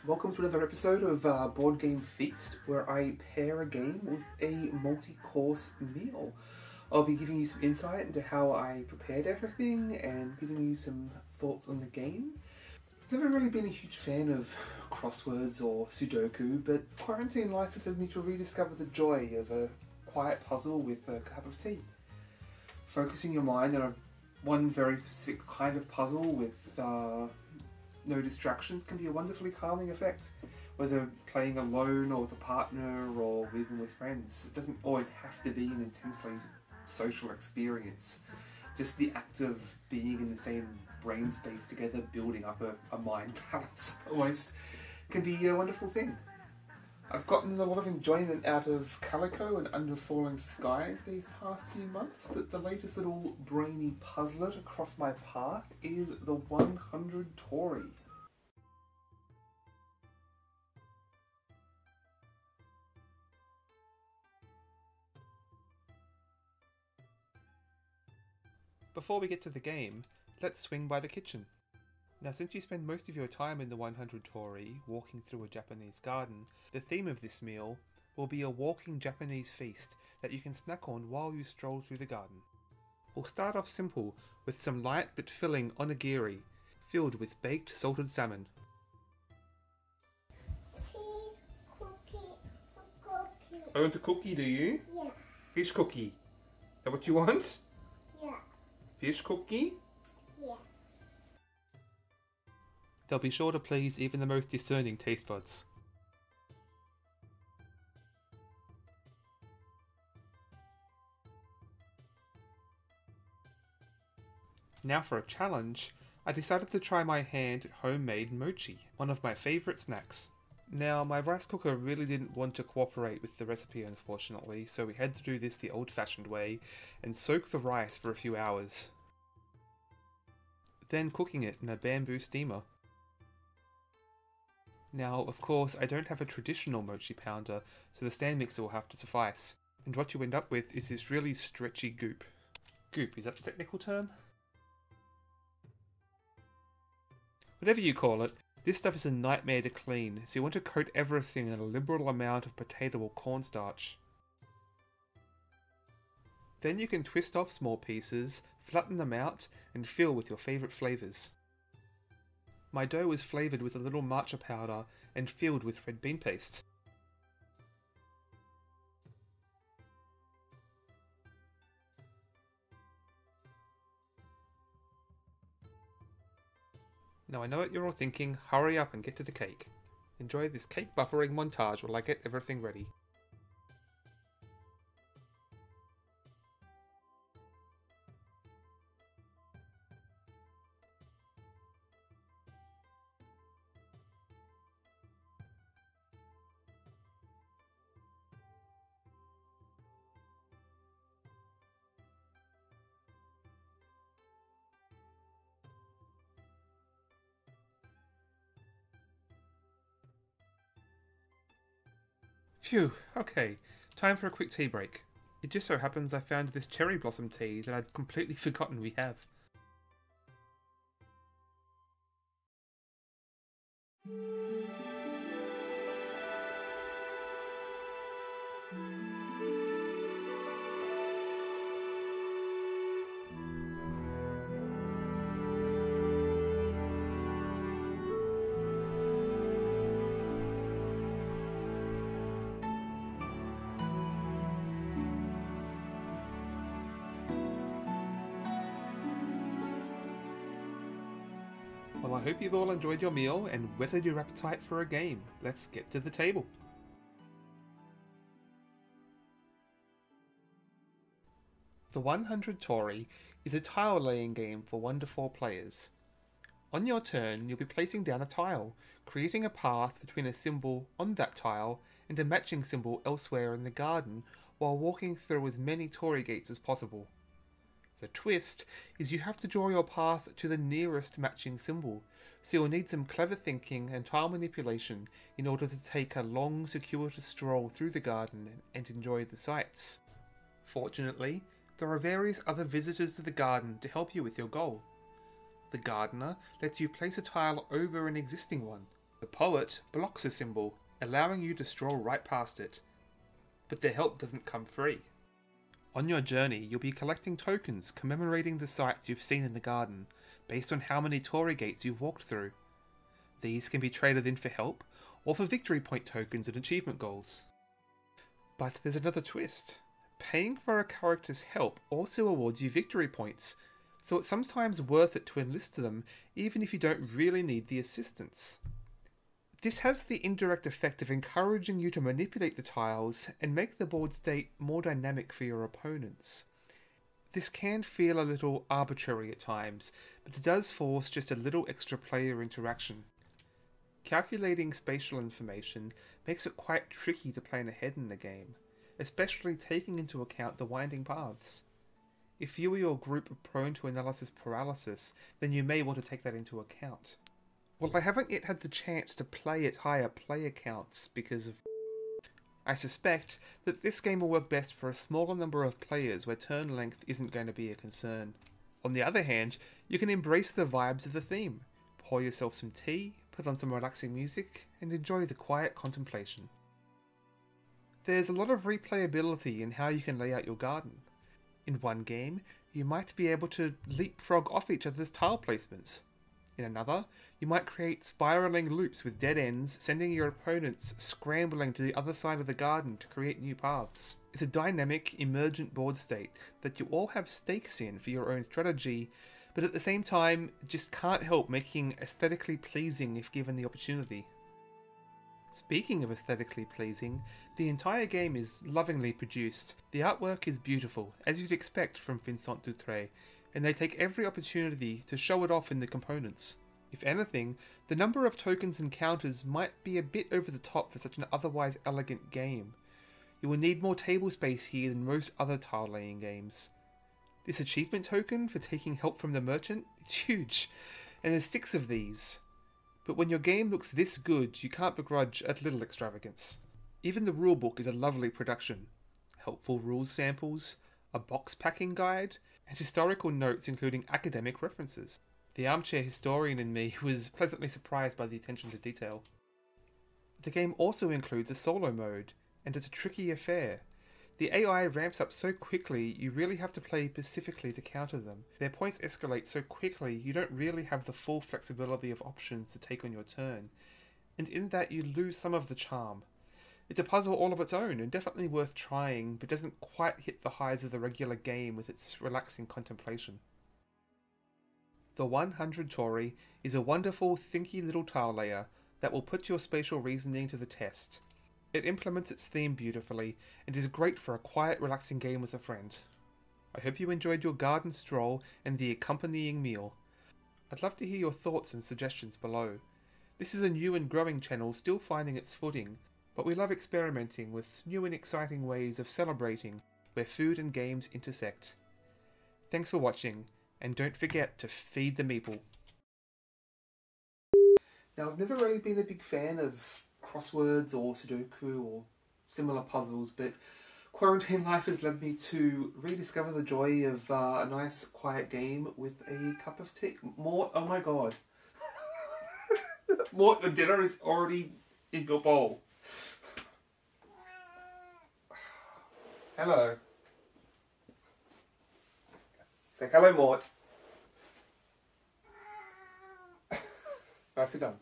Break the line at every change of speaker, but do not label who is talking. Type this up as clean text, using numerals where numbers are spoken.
Welcome to another episode of Board Game Feast, where I pair a game with a multi-course meal. I'll be giving you some insight into how I prepared everything and giving you some thoughts on the game. I've never really been a huge fan of crosswords or Sudoku, but quarantine life has led me to rediscover the joy of a quiet puzzle with a cup of tea. Focusing your mind on one very specific kind of puzzle with no distractions can be a wonderfully calming effect, whether playing alone or with a partner or even with friends. It doesn't always have to be an intensely social experience. Just the act of being in the same brain space together, building up a mind palace almost, can be a wonderful thing. I've gotten a lot of enjoyment out of Calico and Under Falling Skies these past few months, but the latest little brainy puzzlet across my path is the 100 Torii. Before we get to the game, let's swing by the kitchen. Now, since you spend most of your time in the 100 Torii walking through a Japanese garden, the theme of this meal will be a walking Japanese feast that you can snack on while you stroll through the garden. We'll start off simple with some light but filling onigiri, filled with baked salted salmon. I want a cookie, do you?
Yeah.
Fish cookie. Is that what you want?
Yeah.
Fish cookie?
Yeah.
They'll be sure to please even the most discerning taste buds. Now for a challenge, I decided to try my hand at homemade mochi, one of my favourite snacks. Now, my rice cooker really didn't want to cooperate with the recipe, unfortunately, so we had to do this the old-fashioned way and soak the rice for a few hours, then cooking it in a bamboo steamer. Now, of course, I don't have a traditional mochi pounder, so the stand mixer will have to suffice. And what you end up with is this really stretchy goop. Goop, is that the technical term? Whatever you call it, this stuff is a nightmare to clean, so you want to coat everything in a liberal amount of potato or cornstarch. Then you can twist off small pieces, flatten them out, and fill with your favourite flavours. My dough was flavoured with a little matcha powder and filled with red bean paste. Now I know what you're all thinking, hurry up and get to the cake. Enjoy this cake buffering montage while I get everything ready. Phew, okay, time for a quick tea break. It just so happens I found this cherry blossom tea that I'd completely forgotten we have. Well, I hope you've all enjoyed your meal and whetted your appetite for a game. Let's get to the table. The 100 Torii is a tile laying game for 1 to 4 players. On your turn, you'll be placing down a tile, creating a path between a symbol on that tile and a matching symbol elsewhere in the garden while walking through as many Torii gates as possible. The twist is you have to draw your path to the nearest matching symbol, so you'll need some clever thinking and tile manipulation in order to take a long, circuitous stroll through the garden and enjoy the sights. Fortunately, there are various other visitors to the garden to help you with your goal. The gardener lets you place a tile over an existing one, The poet blocks a symbol, allowing you to stroll right past it. But their help doesn't come free. On your journey, you'll be collecting tokens commemorating the sights you've seen in the garden, based on how many Torii gates you've walked through. These can be traded in for help, or for victory point tokens and achievement goals. But there's another twist. Paying for a character's help also awards you victory points, so it's sometimes worth it to enlist them even if you don't really need the assistance. This has the indirect effect of encouraging you to manipulate the tiles and make the board state more dynamic for your opponents. This can feel a little arbitrary at times, but it does force just a little extra player interaction. Calculating spatial information makes it quite tricky to plan ahead in the game, especially taking into account the winding paths. If you or your group are prone to analysis paralysis, then you may want to take that into account. Well, I haven't yet had the chance to play at higher player counts because of... I suspect that this game will work best for a smaller number of players where turn length isn't going to be a concern. On the other hand, you can embrace the vibes of the theme, pour yourself some tea, put on some relaxing music, and enjoy the quiet contemplation. There's a lot of replayability in how you can lay out your garden. In one game, you might be able to leapfrog off each other's tile placements. In another, you might create spiralling loops with dead ends, sending your opponents scrambling to the other side of the garden to create new paths. It's a dynamic, emergent board state that you all have stakes in for your own strategy, but at the same time, just can't help making aesthetically pleasing if given the opportunity. Speaking of aesthetically pleasing, the entire game is lovingly produced. The artwork is beautiful, as you'd expect from Vincent Dutrait, and they take every opportunity to show it off in the components. If anything, the number of tokens and counters might be a bit over the top for such an otherwise elegant game. You will need more table space here than most other tile laying games. This achievement token for taking help from the merchant, it's huge, and there's 6 of these. But when your game looks this good, you can't begrudge a little extravagance. Even the rulebook is a lovely production. Helpful rules samples, a box packing guide, and historical notes including academic references. The armchair historian in me was pleasantly surprised by the attention to detail. The game also includes a solo mode, and it's a tricky affair. The AI ramps up so quickly you really have to play specifically to counter them. Their points escalate so quickly you don't really have the full flexibility of options to take on your turn, and in that you lose some of the charm. It's a puzzle all of its own and definitely worth trying, but doesn't quite hit the highs of the regular game with its relaxing contemplation. The 100 Torii is a wonderful, thinky little tile layer that will put your spatial reasoning to the test. It implements its theme beautifully and is great for a quiet, relaxing game with a friend. I hope you enjoyed your garden stroll and the accompanying meal. I'd love to hear your thoughts and suggestions below. This is a new and growing channel still finding its footing, but we love experimenting with new and exciting ways of celebrating where food and games intersect. Thanks for watching, and don't forget to feed the meeple. Now, I've never really been a big fan of crosswords or Sudoku or similar puzzles, but quarantine life has led me to rediscover the joy of a nice quiet game with a cup of tea. Mort, oh my god. Mort, the dinner is already in your bowl. Hello. Say hello, Mort. Right, sit down.